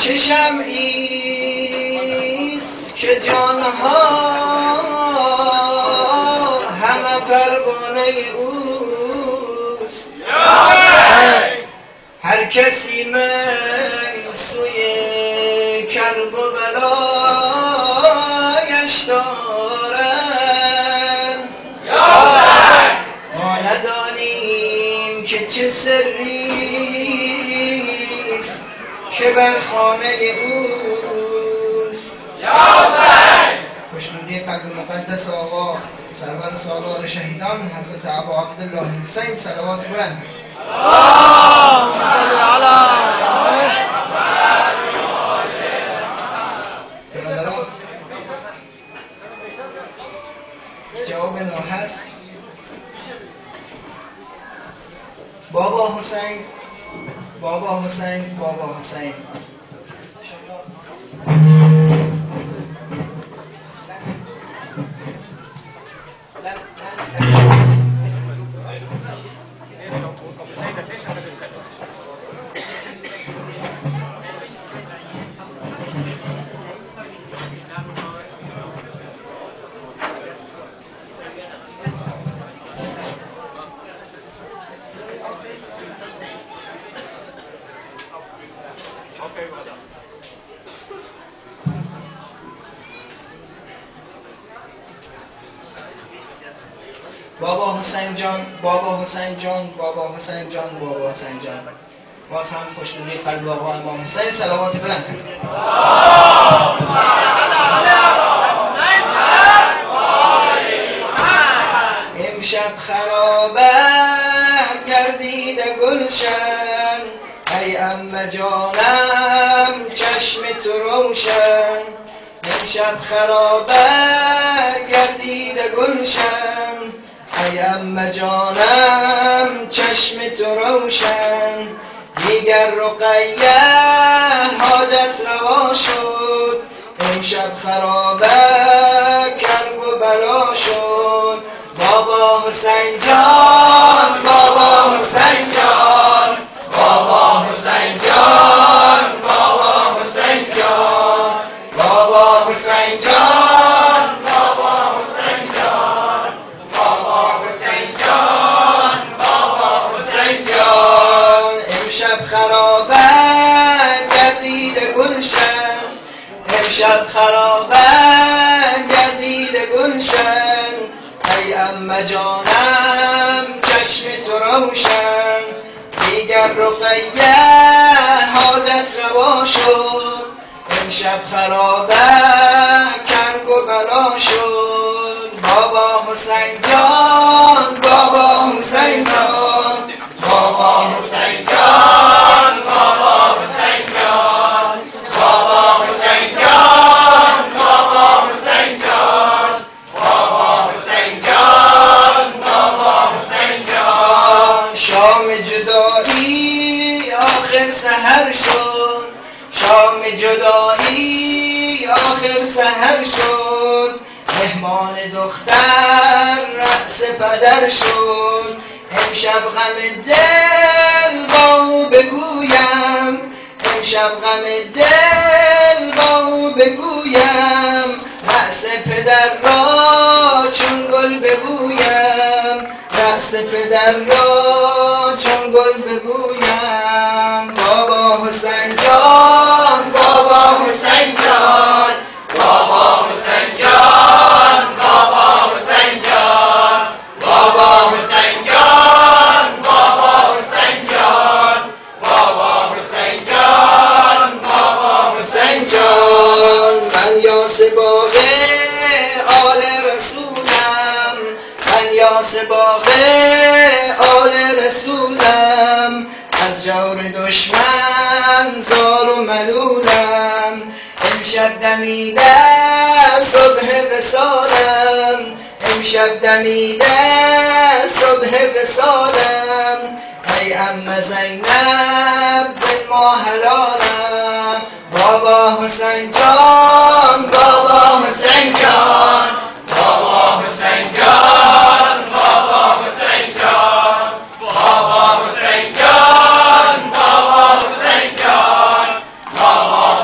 چه شمعیست که جانها همه پروانه اوست. هر کسی من سوی کرب و بلایش دارن، ما ندانیم که چه سریست که بر خانه اوست. خوشنودی قلب مقدس آقا سرور سالار شهیدان حضرت ابا عبدالله حسین صلوات بلند. اللهم صل علی برادران جواب نه هست. بابا حسین، بابا حسین، بابا حسین. بابا حسین جان، بابا حسین جان، بابا حسین جان، بابا حسین جان. باز هم خوشنودی قلب آقا امام حسین صلوات بلند کنید. امشب خرابه گردیده گلشن، ای عمه جانم چشم تو روشن. امشب خرابه گردیده گلشن، ای عمه جانم چشم تو روشن. دیگر رقیه حاجت روا شد، امشب خرابه کرب و بلا شد. بابا حسین جان، بابا حسین جان، بابا حسین جان، بابا حسین جان، بابا حسین جان، بابا حسین جان، بابا حسین جان، بابا حسین جان. امشب خرابه گردیده گلشن، امشب خرابه گردیده گلشن. ای عمه جانم چشم تو روشن. دیگر رقیه حاجت روا شد، امشب خرابه کرب و بلا شد. بابا حسین جان، بابا حسین جان، بابا حسین جان، بابا حسین جان، بابا حسین جان، بابا حسین جان، بابا حسین جان، بابا حسین جان. شام جدایی آخر سحر شد، شام جدایی آخر سحر شد. مهمان دختر رأس پدر شد. امشب غم دل با او بگویم، امشب غم دل با او بگویم. رأس پدر را چون گل ببویم، رأس پدر را چون گل ببویم. بابا حسین جان، بابا حسین جان، بابا حسین جان، بابا حسین جان، بابا حسین جان، بابا حسین جان، بابا حسین جان، بابا حسین جان. من یاس باغ آل رسولم، من یاس باغ آل رسولم. از جور دشمن زار و ملولم. امشب دمیده صبح وصالم، امشب دمیده صبح وصالم. ای عمه زینب بن ما حلالم. بابا حسین جان، بابا حسین جان، بابا حسین جان، بابا حسین جان، بابا حسین جان، بابا حسین جان، بابا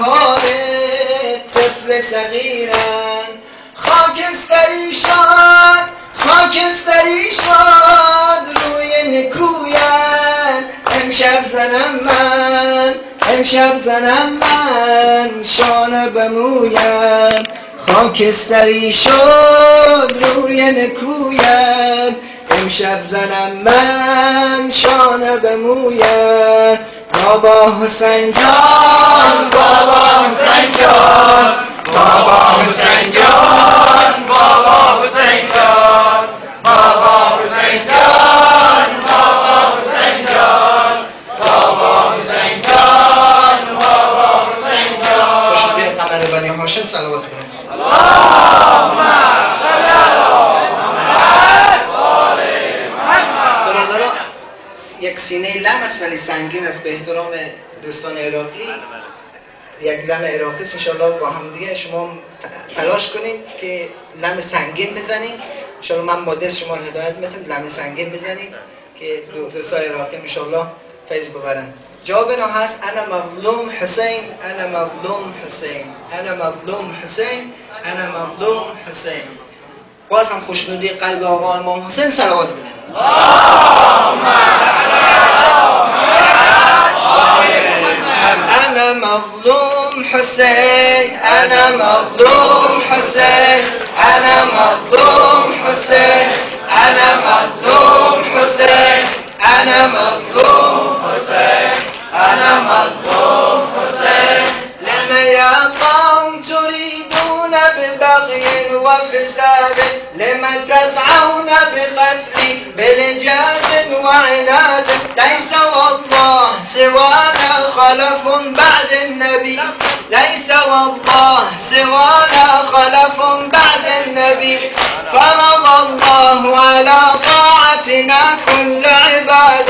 بهار طفل صغیرن خاکستری شاد خاکستری شاد روی نکوین امشب زنم من امشب زنم من شانه بمویم خاکستری شد روی نکوین امشب زنم من شانه بمویم بابا حسین جان بابا حسین جان بابا حسین جان بابا حسین جان بابا حسین جان بابا حسین جان بابا حسین جان بابا حسین جان خوش بیاید قمر بنی هاشم صلوات کنید اللهم صل علی محمد. برادران یک سینه لم است ولی سنگین است. به احترام دوستان عراقی یک لم عراقی است. انشاءالله با هم دیگه شما تلاش کنید که لم سنگین بزنید. انشاءالله من با دست شما رو هدایت میتونم لم سنگین بزنید که دوستان عراقی انشاءالله فیض ببرن. جواب اینا هست انا مظلوم حسین انا مظلوم حسین انا مظلوم حسین انا مظلوم حسین. باز هم خوشنودی قلب آقا امام حسین صلوات بدن. انا مظلوم حسین انا مظلوم حسین انا مظلوم حسین انا مظلوم حسین انا مظلوم حسین انا مظلوم حسین. لما يا قوم تريدون ببغي وفساد لما تسعون بقتلي بلجاج وعناد ليس والله سوانا خلف بعد النبي ليس والله سوانا خلف بعد النبي فرض الله على طاعتنا كل عباد.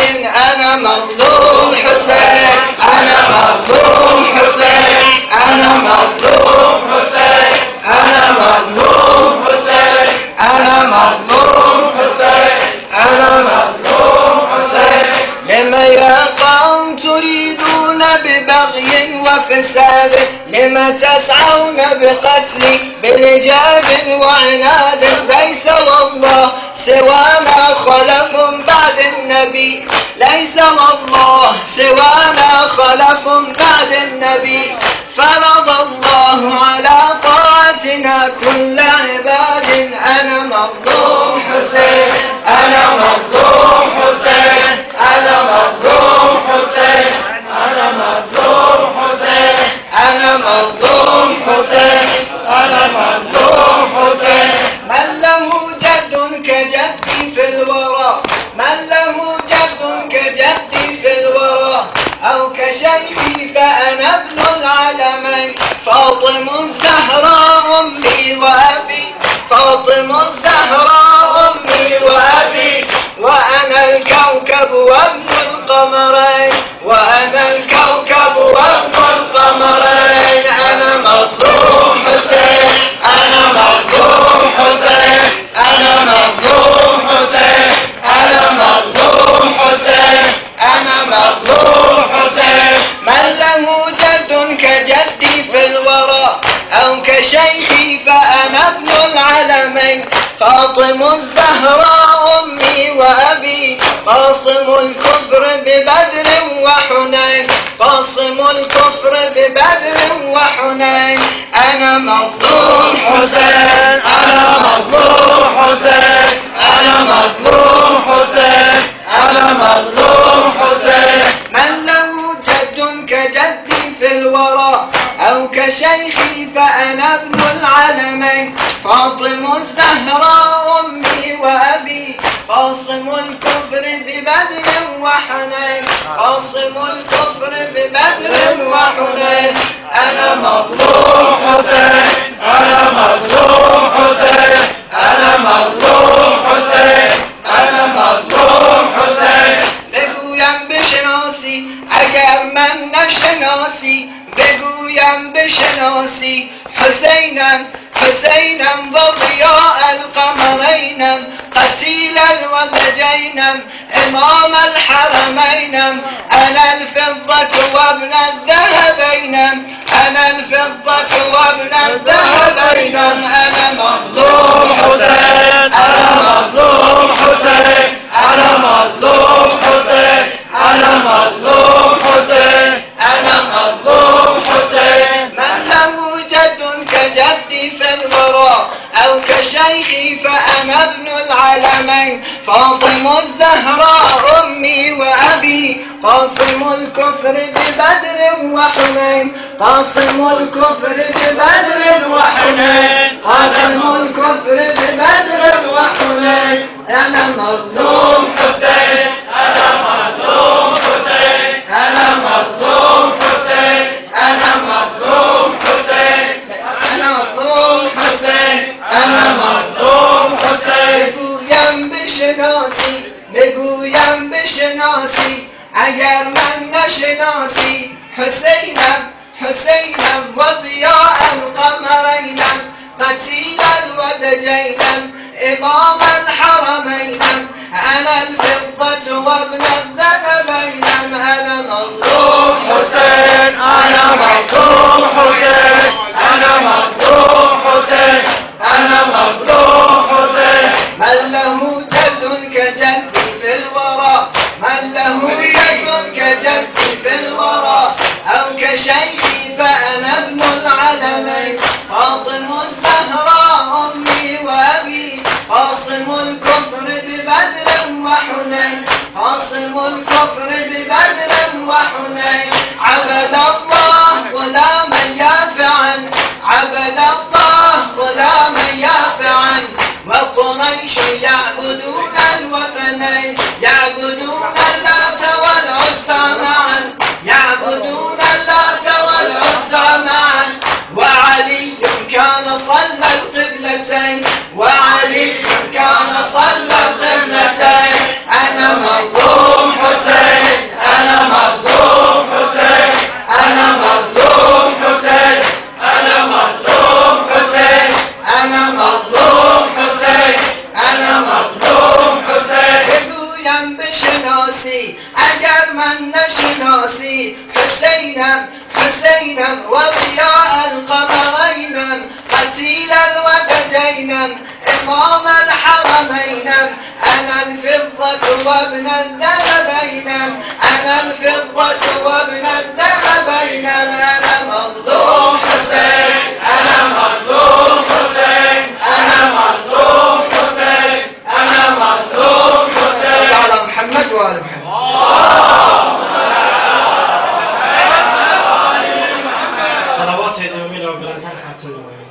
أنا مظلوم حسين أنا مظلوم حسين أنا مظلوم حسين أنا مظلوم حسين أنا مظلوم حسين أنا مظلوم حسين. لما يا قوم تريدون ببغي وفساد لما تسعون بقتلي بلجاج وعناد ليس والله سوانا خلف بعد النبي ليس والله سوانا خلف بعد النبي فرض الله على طاعتنا كل عباد. أنا مظلوم حسين أنا مظلوم حسين أنا مظلوم حسين أنا مظلوم حسين أنا مظلوم حسين أنا مظلوم حسين. من له جد كجدي في الورى من له جد كجدي في الورى أو كشيخي فأنا ابن العالمين فاطم الزهراء أمي وأبي فاطم الزهراء أمي وأبي وأنا الكوكب وابن القمرين وأنا الكوكب وابن القمرين. أنا مظلوم حسين أنا مظلوم حسين أنا مظلوم حسين أنا مظلوم حسين أنا مظلوم حسين. من له جد كجدي في الورى أو كشيخي فأنا ابن العالمين فاطم الزهراء أمي وأبي قاصم الكفر ببدر وحنين قاصم الكفر ببدر وحنين. أنا مظلوم حسين أنا مظلوم حسين أنا مظلوم حسين أنا مظلوم حسين. من له جد كجدي في الورى أو كشيخي فأنا ابن العالمين فاطم الزهراء أمي وأبي قاصم الكفر ببدر وحنين قاصم الكفر ببدر وحنين. أنا مظلوم حسين أنا مظلوم حسين أنا مظلوم حسين أنا مظلوم حسين. بگویم بشناسی اگر من نشناسی بگویم بشناسی حسینم حسینم و ضیاء القمرینم قتیل الودجینم امام الحرمینم انا الفضة وابن الذهبینم أنا الفضة وابن الذهبين أنا مظلوم حسين أنا مظلوم حسين أنا مظلوم حسين أنا مظلوم حسين أنا مظلوم حسين من له جد كجدي في الورى أو كشيخي فأنا ابن العالمين فاطم الزهراء أمي وأبي قاسم الكفر ببدر وحنين قاسم الكفر ببدر وحنين قاسم الكفر ببدر وحنين أنا مظلوم حسين أنا مظلوم حسين أنا مظلوم حسين أنا مظلوم حسين أنا مظلوم حسين أنا مظلوم حسين بگویم بشناسی اگر من نشناسی حسینم حسینم و ضیاء القمرینم قتیل الودجینم امام الحرمینم انا الفضة وابن الذهبینم انا مظلوم حسین انا مظلوم حسین انا مظلوم حسین انا مظلوم حسین من له جد كجدي في الورى من له جد كجدي في الورى أو كشيخي فأنا ابن العالمين فاطم الزهراء أمي وأبي قاسم الكفر ببدر وحنين قاسم الكفر ببدر وحنين عبد الله غلاما يافعا عبد الله غلاما يافعا وقريش يعبدون الوثنين يعبدون اللات والعزى معا يعبدون اللات والعزى معا وعلي كان صلى القبلتين وعلي كان صلى القبلتين أنا مظلوم حسين أنا مظلوم حسين أنا مظلوم حسين أنا مظلوم حسين أنا مظلوم حسين أنا مظلوم حسين بگویم بشناسی اگر من نشناسی حسینم حسینم و ضیاء القمرینم قتیل الودجینم امام الحرمینم انا الفضة وابن الذهبینم انا الفضة وابن الذهبینم انا مظلوم حسين انا مظلوم حسين انا مظلوم حسين انا مظلوم حسين صلى على محمد وآل محمد صلوات ادامه را بلندتر ختم نمایید.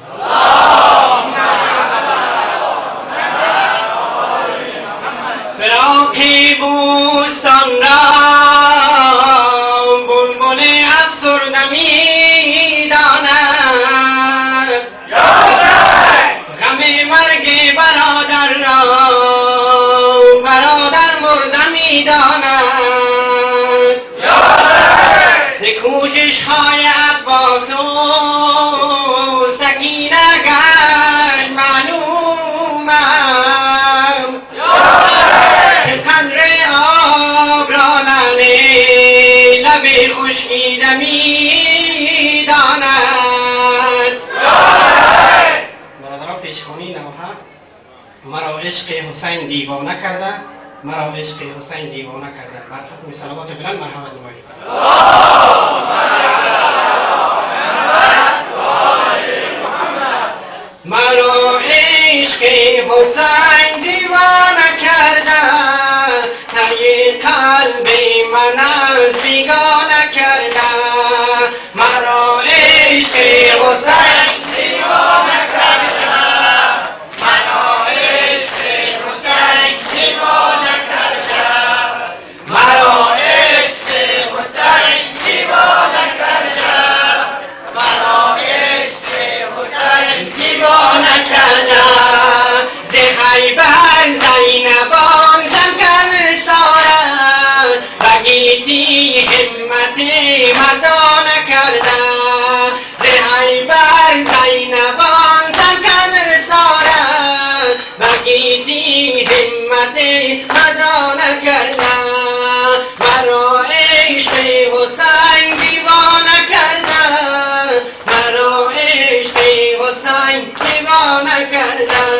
فراقی بوستان را بلبل افسرده می‌داند غم مرگ برادر را برادر مرده می‌داند ز کوشش‌های عباس و سکینه گشت معلومم که قدر آب را لعنه لب خشکیده می‌داند. برادران پیشخوانی نوحه مرا عشق حسین دیوانه کرده مرا عشق حسین دیوانه کرده. بر ختم صلوات بلند مرحمت نمایید. مرا عشق حسین دیوانه کرده تای قلب من از بیگانه کرده مرا عشق حسین دیوانه کرده مرا عشق حسین دیوانه کرده مرا عشق حسین دیوانه کرده لا